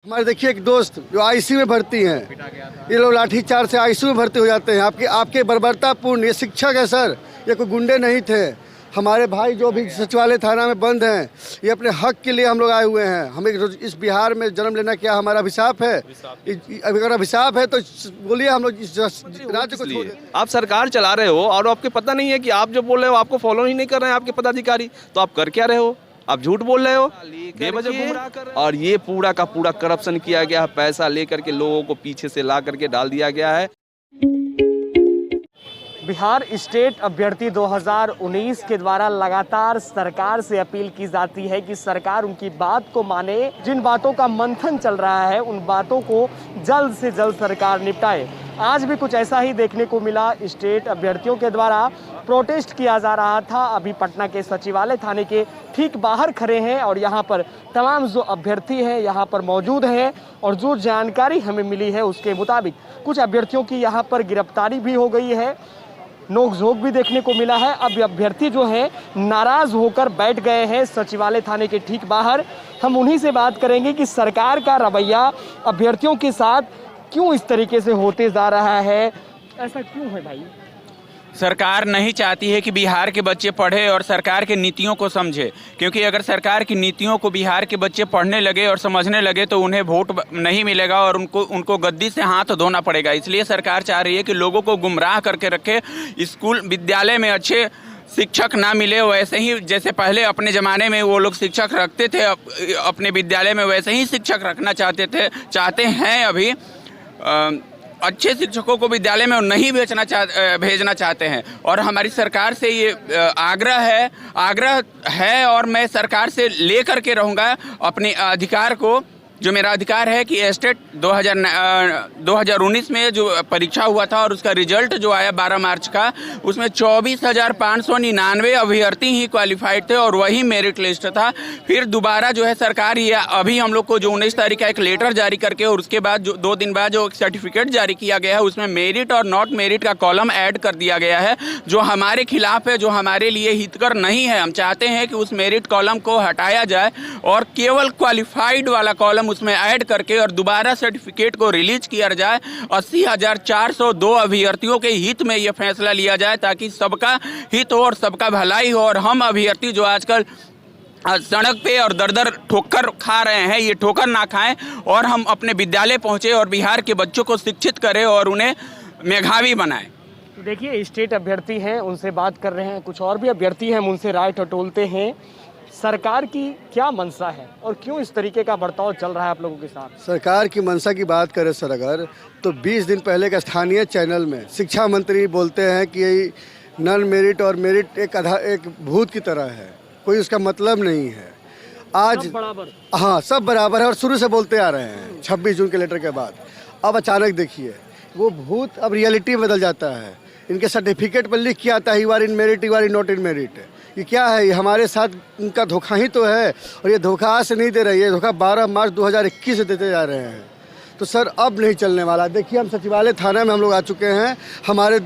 हमारे देखिए एक दोस्त जो आईसीयू में भर्ती हैं, ये लोग लाठीचार्ज से आईसीयू में भर्ती हो जाते हैं। आपके बर्बरतापूर्ण, ये शिक्षक है सर, ये कोई गुंडे नहीं थे। हमारे भाई जो भी सचिवालय थाना में बंद हैं, ये अपने हक के लिए हम लोग आए हुए हैं। हमें इस बिहार में जन्म लेना क्या हमारा अभिशाप है? अगर अभिशाप है तो बोलिए, हम लोग इस राज्य को छोड़ दें। आप सरकार चला रहे हो और आपको पता नहीं है कि आप जो बोल रहे हो आपको फॉलो ही नहीं कर रहे हैं आपके पदाधिकारी, तो आप कर क्या रहे हो? आप झूठ बोल रहे हो, बेवजह गुमराह कर रहे हो। और ये पूरा का पूरा करप्शन किया गया है, पैसा लेकर के लोगों को पीछे से ला करके डाल दिया गया है। बिहार स्टेट अभ्यर्थी 2019 के द्वारा लगातार सरकार से अपील की जाती है कि सरकार उनकी बात को माने। जिन बातों का मंथन चल रहा है उन बातों को जल्द से जल्द सरकार निपटाए। आज भी कुछ ऐसा ही देखने को मिला। स्टेट अभ्यर्थियों के द्वारा प्रोटेस्ट किया जा रहा था। अभी पटना के सचिवालय थाने के ठीक बाहर खड़े हैं और यहाँ पर तमाम जो अभ्यर्थी हैं यहाँ पर मौजूद हैं। और जो जानकारी हमें मिली है उसके मुताबिक कुछ अभ्यर्थियों की यहाँ पर गिरफ्तारी भी हो गई है, नोकझोंक भी देखने को मिला है। अब अभ्यर्थी जो है नाराज होकर बैठ गए हैं सचिवालय थाने के ठीक बाहर। हम उन्हीं से बात करेंगे कि सरकार का रवैया अभ्यर्थियों के साथ क्यों इस तरीके से होते जा रहा है, ऐसा क्यों है भाई? सरकार नहीं चाहती है कि बिहार के बच्चे पढ़े और सरकार के नीतियों को समझे, क्योंकि अगर सरकार की नीतियों को बिहार के बच्चे पढ़ने लगे और समझने लगे तो उन्हें वोट नहीं मिलेगा और उनको गद्दी से हाथ धोना पड़ेगा। इसलिए सरकार चाह रही है कि लोगों को गुमराह करके रखे, स्कूल विद्यालय में अच्छे शिक्षक ना मिले। वैसे ही जैसे पहले अपने ज़माने में वो लोग शिक्षक रखते थे अपने विद्यालय में, वैसे ही शिक्षक रखना चाहते हैं अभी। अच्छे शिक्षकों को विद्यालय में नहीं भेजना चाहते हैं। और हमारी सरकार से ये आग्रह है और मैं सरकार से लेकर के रहूँगा अपने अधिकार को, जो मेरा अधिकार है कि स्टेट 2019 में जो परीक्षा हुआ था और उसका रिजल्ट जो आया 12 मार्च का, उसमें 24,599 अभ्यर्थी ही क्वालिफाइड थे और वही मेरिट लिस्ट था। फिर दोबारा जो है सरकार ये अभी हम लोग को जो 19 तारीख का एक लेटर जारी करके और उसके बाद जो 2 दिन बाद जो सर्टिफिकेट जारी किया गया है उसमें मेरिट और नॉट मेरिट का कॉलम ऐड कर दिया गया है, जो हमारे खिलाफ है, जो हमारे लिए हितकर नहीं है। हम चाहते हैं कि उस मेरिट कॉलम को हटाया जाए और केवल क्वालिफाइड वाला कॉलम उसमें ऐड करके और दोबारा सर्टिफिकेट को रिलीज किया जाए। 80,402 अभ्यर्थियों के हित में यह फैसला लिया जाए ताकि सबका हित हो और सबका भलाई हो। और हम अभ्यर्थी जो आजकल सड़क पे और दर ठोकर खा रहे हैं, ये ठोकर ना खाएं और हम अपने विद्यालय पहुंचे और बिहार के बच्चों को शिक्षित करें और उन्हें मेधावी बनाएं। देखिए, स्टेट अभ्यर्थी हैं, उनसे बात कर रहे हैं। कुछ और भी अभ्यर्थी हैं, हम उनसे राय टटोलते हैं। सरकार की क्या मंशा है और क्यों इस तरीके का बर्ताव चल रहा है आप लोगों के साथ? सरकार की मंशा की बात करें सर अगर, तो 20 दिन पहले का स्थानीय चैनल में शिक्षा मंत्री बोलते हैं कि नॉन मेरिट और मेरिट एक भूत की तरह है, कोई उसका मतलब नहीं है। आज सब बराबर, हाँ सब बराबर है और शुरू से बोलते आ रहे हैं 26 जून के लेटर के बाद। अब अचानक देखिए वो भूत अब रियलिटी में बदल जाता है। इनके सर्टिफिकेट पर लिख के आता है you are in merit, you are in not in merit. ये क्या है? ये हमारे साथ इनका धोखा ही तो है और ये धोखा आज से नहीं दे रही है, धोखा 12 मार्च 2021 से देते जा रहे हैं। तो सर अब नहीं चलने वाला। देखिए, हम सचिवालय थाना में हम लोग आ चुके हैं। हमारे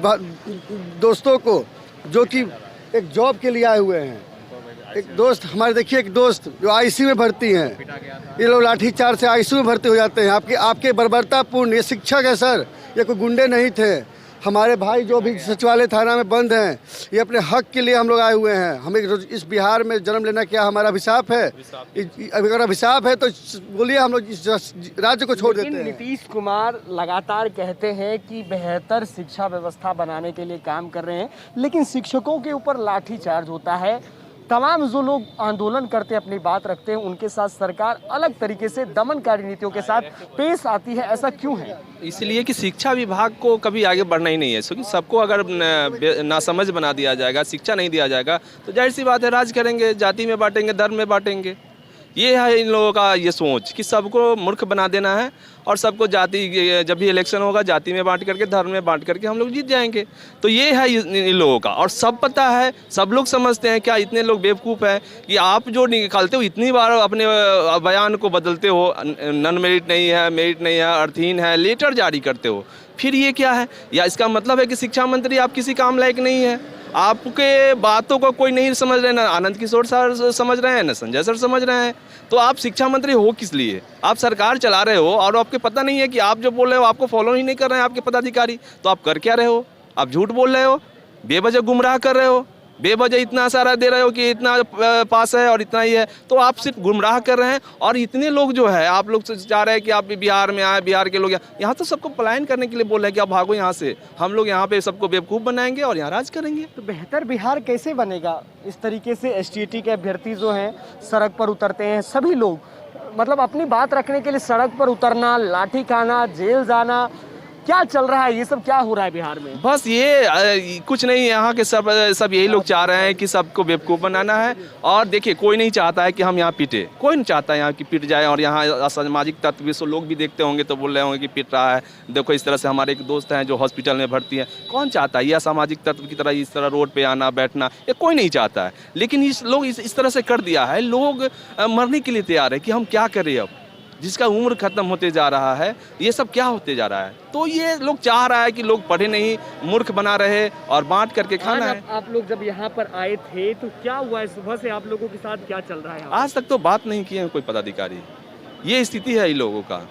दोस्तों को जो कि एक जॉब के लिए आए हुए हैं, एक दोस्त हमारे देखिए एक दोस्त जो आईसीयू में भर्ती हैं, ये लोग लाठीचार्ज से आईसीयू में भर्ती हो जाते हैं। आपके बर्बरतापूर्ण, ये शिक्षक है सर, ये कोई गुंडे नहीं थे। हमारे भाई जो भी सचिवालय थाना में बंद हैं, ये अपने हक के लिए हम लोग आए हुए हैं। हमें इस बिहार में जन्म लेना क्या हमारा अभिशाप है? अगर अभिशाप है तो बोलिए, हम लोग इस राज्य को छोड़ देते हैं। नीतीश कुमार लगातार कहते हैं कि बेहतर शिक्षा व्यवस्था बनाने के लिए काम कर रहे हैं, लेकिन शिक्षकों के ऊपर लाठीचार्ज होता है। तमाम जो लोग आंदोलन करते हैं, अपनी बात रखते हैं, उनके साथ सरकार अलग तरीके से दमनकारी नीतियों के साथ पेश आती है। ऐसा क्यों है? इसलिए कि शिक्षा विभाग को कभी आगे बढ़ना ही नहीं है, क्योंकि सबको अगर नासमझ बना दिया जाएगा, शिक्षा नहीं दिया जाएगा, तो जाहिर सी बात है राज करेंगे, जाति में बांटेंगे, धर्म में बांटेंगे। ये है इन लोगों का ये सोच कि सबको मूर्ख बना देना है और सबको जाति, जब भी इलेक्शन होगा जाति में बांट करके, धर्म में बांट करके हम लोग जीत जाएंगे। तो ये है इन लोगों का। और सब पता है, सब लोग समझते हैं। क्या इतने लोग बेवकूफ़ हैं कि आप जो निकालते हो इतनी बार अपने बयान को बदलते हो, नॉन मेरिट नहीं है, मेरिट नहीं है, अर्थहीन है, लेटर जारी करते हो। फिर ये क्या है? या इसका मतलब है कि शिक्षा मंत्री आप किसी काम लायक नहीं है? आपके बातों को कोई नहीं समझ रहे, ना आनंद किशोर सर समझ रहे हैं, ना संजय सर समझ रहे हैं, तो आप शिक्षा मंत्री हो किस लिए? आप सरकार चला रहे हो और आपको पता नहीं है कि आप जो बोल रहे हो आपको फॉलो ही नहीं कर रहे हैं आपके पदाधिकारी, तो आप कर क्या रहे हो? आप झूठ बोल रहे हो, बेवजह गुमराह कर रहे हो, बेवजह इतना सारा दे रहे हो कि इतना पास है और इतना ही है, तो आप सिर्फ गुमराह कर रहे हैं। और इतने लोग जो है, आप लोग चाह रहे हैं कि आप बिहार में आए, बिहार के लोग यहाँ तो सबको पलायन करने के लिए बोल रहे हैं कि आप भागो यहाँ से, हम लोग यहाँ पे सबको बेवकूफ़ बनाएंगे और यहाँ राज करेंगे। तो बेहतर बिहार कैसे बनेगा? इस तरीके से एसटीटी के अभ्यर्थी जो हैं सड़क पर उतरते हैं, सभी लोग मतलब अपनी बात रखने के लिए सड़क पर उतरना, लाठी खाना, जेल जाना, क्या चल रहा है? ये सब क्या हो रहा है बिहार में? बस ये कुछ नहीं, यहाँ के सब यही लोग चाह रहे हैं कि सबको बेवकूफ़ बनाना है। और देखिए, कोई नहीं चाहता है कि हम यहाँ पीटे, कोई नहीं चाहता है यहाँ की पीट जाए। और यहाँ असामाजिक तत्व भी लोग भी देखते होंगे तो बोल रहे होंगे कि पीट रहा है, देखो इस तरह से। हमारे एक दोस्त हैं जो हॉस्पिटल में भर्ती हैं, कौन चाहता है ये असामाजिक तत्व की तरह इस तरह रोड पर आना बैठना? ये कोई नहीं चाहता है, लेकिन लोग इस तरह से कर दिया है। लोग मरने के लिए तैयार है कि हम क्या करें अब, जिसका उम्र खत्म होते जा रहा है, ये सब क्या होते जा रहा है। तो ये लोग चाह रहा है कि लोग पढ़े नहीं, मूर्ख बना रहे और बांट करके खाना है। आप लोग जब यहाँ पर आए थे तो क्या हुआ है? सुबह से आप लोगों के साथ क्या चल रहा है? आज तक तो बात नहीं किए हैं कोई पदाधिकारी, ये स्थिति है इन लोगों का।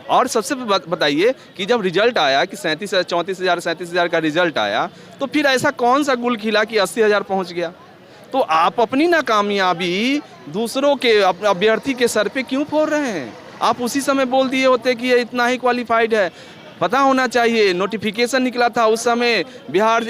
और सबसे बताइए कि जब रिजल्ट आया कि 37,000 का रिजल्ट आया, तो फिर ऐसा कौन सा गुल खिला कि 80,000 पहुँच गया? तो आप अपनी नाकामयाबी दूसरों के अभ्यर्थी के सर पे क्यों फोड़ रहे हैं? आप उसी समय बोल दिए होते कि ये इतना ही क्वालिफाइड है। पता होना चाहिए, नोटिफिकेशन निकला था उस समय, बिहार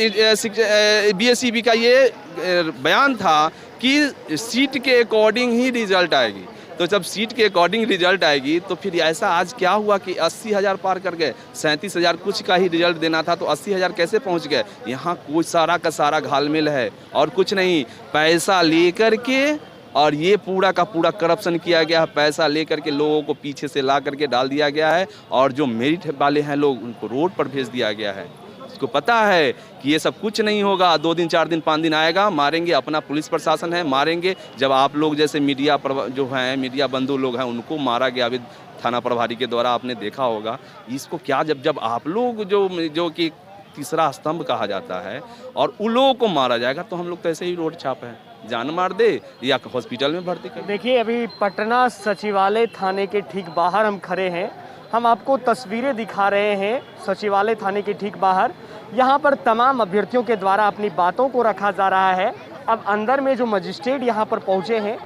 BSEB का ये बयान था कि सीट के अकॉर्डिंग ही रिजल्ट आएगी। तो जब सीट के अकॉर्डिंग रिजल्ट आएगी तो फिर ऐसा आज क्या हुआ कि 80,000 पार कर गए? 37,000 कुछ का ही रिजल्ट देना था, तो 80,000 कैसे पहुंच गए? यहाँ कुछ सारा का सारा घालमेल है और कुछ नहीं। पैसा लेकर के और ये पूरा का पूरा करप्शन किया गया है। पैसा लेकर के लोगों को पीछे से ला करके डाल दिया गया है और जो मेरिट वाले हैं लोग, उनको रोड पर भेज दिया गया है। उसको पता है कि ये सब कुछ नहीं होगा, 2 दिन 4 दिन 5 दिन आएगा, मारेंगे। अपना पुलिस प्रशासन है, मारेंगे। जब आप लोग जैसे मीडिया जो हैं, मीडिया बंधु लोग हैं, उनको मारा गया अभी थाना प्रभारी के द्वारा, आपने देखा होगा। इसको क्या जब आप लोग जो कि तीसरा स्तंभ कहा जाता है और उन लोगों को मारा जाएगा, तो हम लोग तो ऐसे ही रोड छाप है, जान मार दे या हॉस्पिटल में भर्ती कर। देखिए, अभी पटना सचिवालय थाने के ठीक बाहर हम खड़े हैं। हम आपको तस्वीरें दिखा रहे हैं सचिवालय थाने के ठीक बाहर। यहाँ पर तमाम अभ्यर्थियों के द्वारा अपनी बातों को रखा जा रहा है। अब अंदर में जो मजिस्ट्रेट यहाँ पर पहुँचे हैं,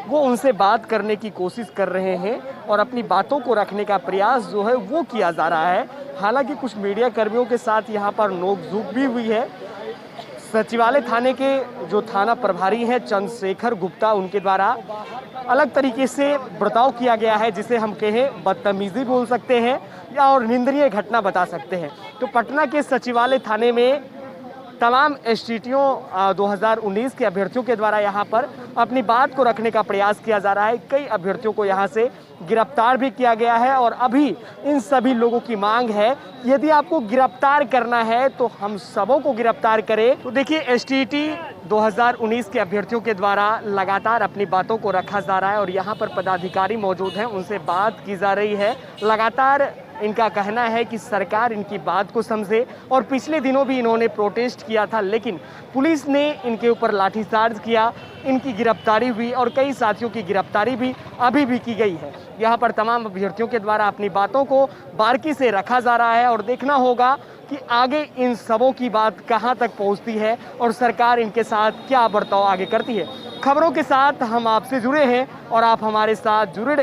वो उनसे बात करने की कोशिश कर रहे हैं और अपनी बातों को रखने का प्रयास जो है वो किया जा रहा है। हालांकि कुछ मीडिया कर्मियों के साथ यहाँ पर नोकझोंक भी हुई है। सचिवालय थाने के जो थाना प्रभारी हैं चंद्रशेखर गुप्ता, उनके द्वारा अलग तरीके से बर्ताव किया गया है, जिसे हम कहें बदतमीजी बोल सकते हैं या और निंदनीय घटना बता सकते हैं। तो पटना के सचिवालय थाने में तमाम एसटीटीओ 2019 के अभ्यर्थियों के द्वारा यहाँ पर अपनी बात को रखने का प्रयास किया जा रहा है। कई अभ्यर्थियों को यहाँ से गिरफ्तार भी किया गया है और अभी इन सभी लोगों की मांग है, यदि आपको गिरफ्तार करना है तो हम सबों को गिरफ्तार करें। तो देखिए, एसटीटी 2019 के अभ्यर्थियों के द्वारा लगातार अपनी बातों को रखा जा रहा है और यहाँ पर पदाधिकारी मौजूद हैं, उनसे बात की जा रही है। लगातार इनका कहना है कि सरकार इनकी बात को समझे और पिछले दिनों भी इन्होंने प्रोटेस्ट किया था, लेकिन पुलिस ने इनके ऊपर लाठीचार्ज किया, इनकी गिरफ्तारी हुई और कई साथियों की गिरफ्तारी भी अभी भी की गई है। यहाँ पर तमाम अभ्यर्थियों के द्वारा अपनी बातों को बारीकी से रखा जा रहा है और देखना होगा कि आगे इन सबों की बात कहाँ तक पहुँचती है और सरकार इनके साथ क्या बर्ताव आगे करती है। खबरों के साथ हम आपसे जुड़े हैं और आप हमारे साथ जुड़े